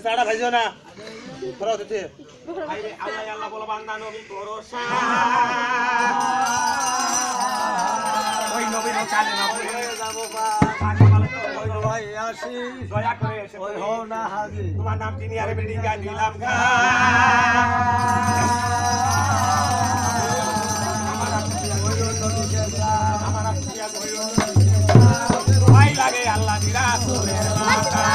সাড়া ভাইজো না ফরাও দিতে আল্লাহ আল্লাহ বলো বান্দা নবী ভরসা ওই নবীর কালেমা পড়ে যাব ভাই আসি দয়া করে এসে ওই হও না হাজি তোমার নাম চিনি আরে বিল্ডিং গা দিলাম গা ভাই লাগে আল্লাহ দিরা রাসূলের মাথা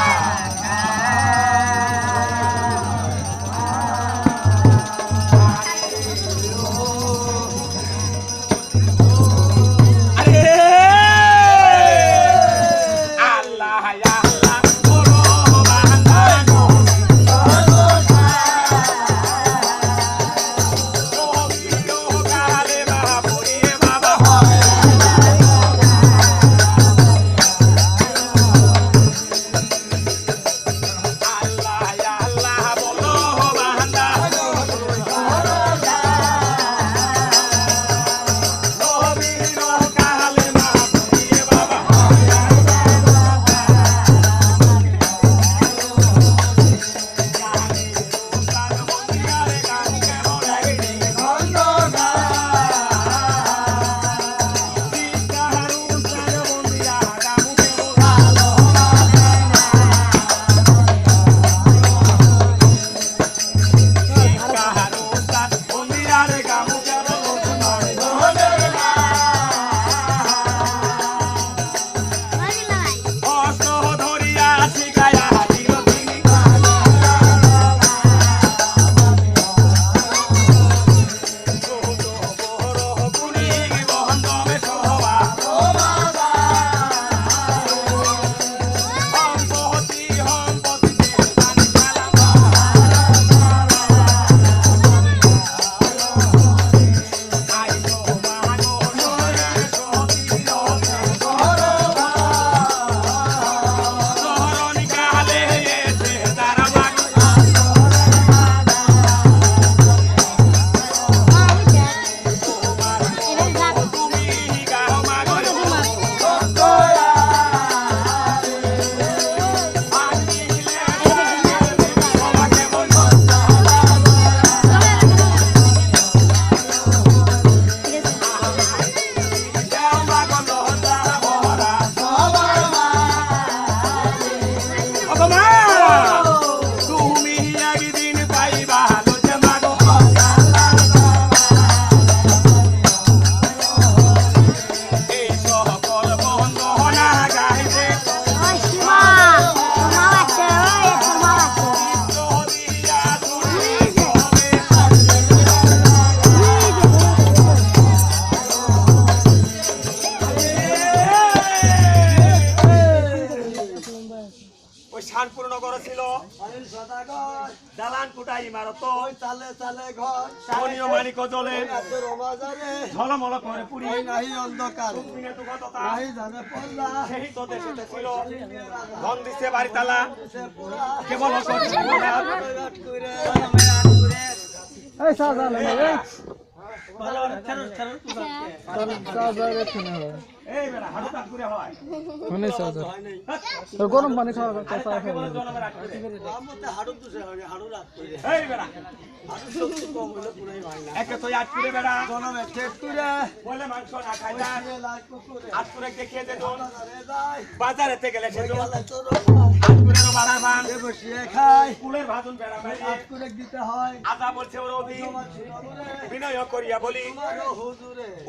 দালান কোটা ইমারত চালে চালে ঘর সোনিও মানিক জ্বলে ঝলমল করে পুরি নাহি অন্ধকার নাহি জানে পল্লা সেই তো দেশেতে ছিল ধন দিছে বাড়ি তালা কেবল করছে এই সাজালে এই ভালো ছাড়ো ছাড়ো সাজালে শুনে এই বেটা হাড়ু কাট করে হয় শুনে সাজা তো গরম পানি খাওয়া কথা আছে আমতে হাড়ু দুসে হাড়ু রাত করে এই বেটা হাড়ু শক্তি কম হলে পুরাই হয় না একে তো আট করে বেটা গরম এক করে বলে মাংস না খাই না আট করে দেখিয়ে দে দোন বাজারেতে গেলে সে তো আট করে তো বাড়া পান বসিয়ে খাই ফুলের ভাজুন বেড়া ভাই আট করে দিতে হয় আদা বলছে ওর অধি বিনয় করিয়া বলি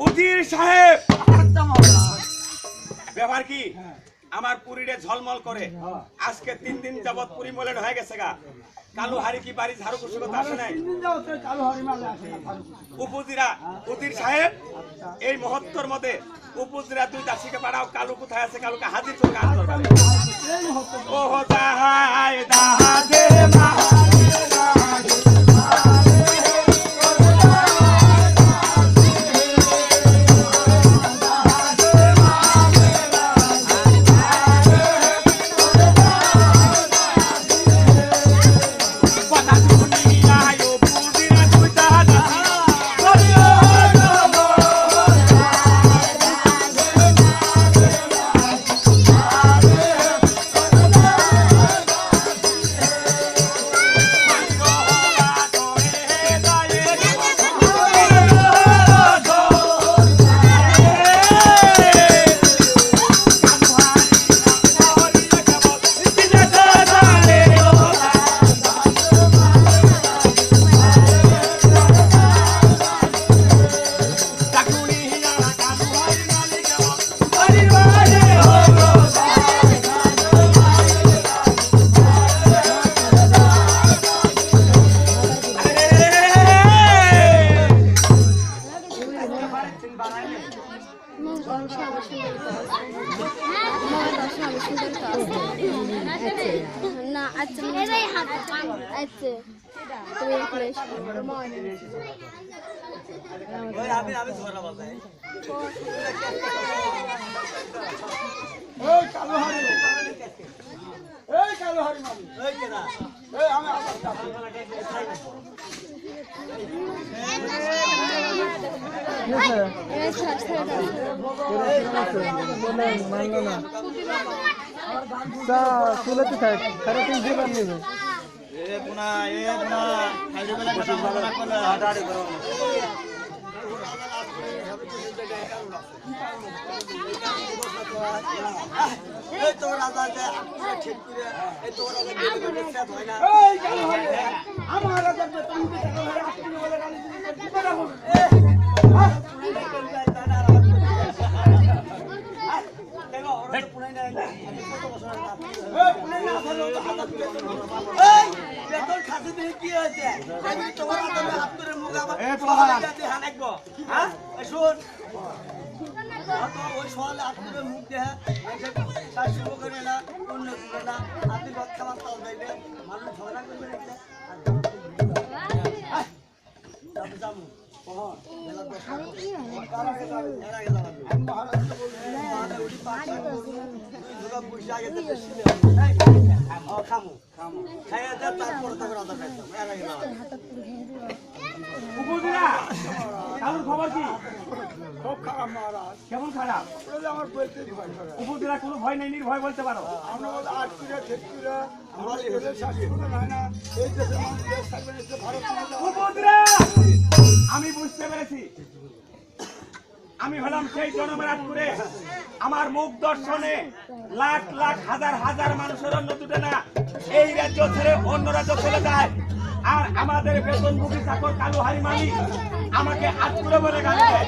উজির সাহেব ব্যাপার কি আমার পুরীরে ঝলমল করে আজকে 3 দিন যাবত পুরী মলেন হয়ে গেছে গা কালু হারি কি বাড়ি ঝাড়ু কুসুম কথা আসে নাই উপজিরা উজির সাহেব এই মুহূর্তের মধ্যে উপজিরা 2 দাসীকে পাঠাও কালু কোথায় আছে কালুকে হাজির চোখ আন দরকার ওহো দাহাই দাহাদে মা না আচ্ছা আচ্ছা তুমি মানলো না চুলেতে থাক খারাপ তুমি দিবার নেবে খবর কি? কেমন খারাপ? উপজেলা কোনো ভয় নেই, নির্ভয় বলতে পারো। আমি বুঝতে পেরেছি, আমি হলাম সেই জনমেরাজপুরে আমার মুখ দর্শনে লাখ লাখ হাজার হাজার মানুষের অন্য দুটে না এই রাজ্য ছেড়ে অন্য রাজ্য চলে যায়, আর আমাদের বেতনভোগী চাকর কালু হারি মালিক আমাকে আটকুড়ে বলে গান দেয়।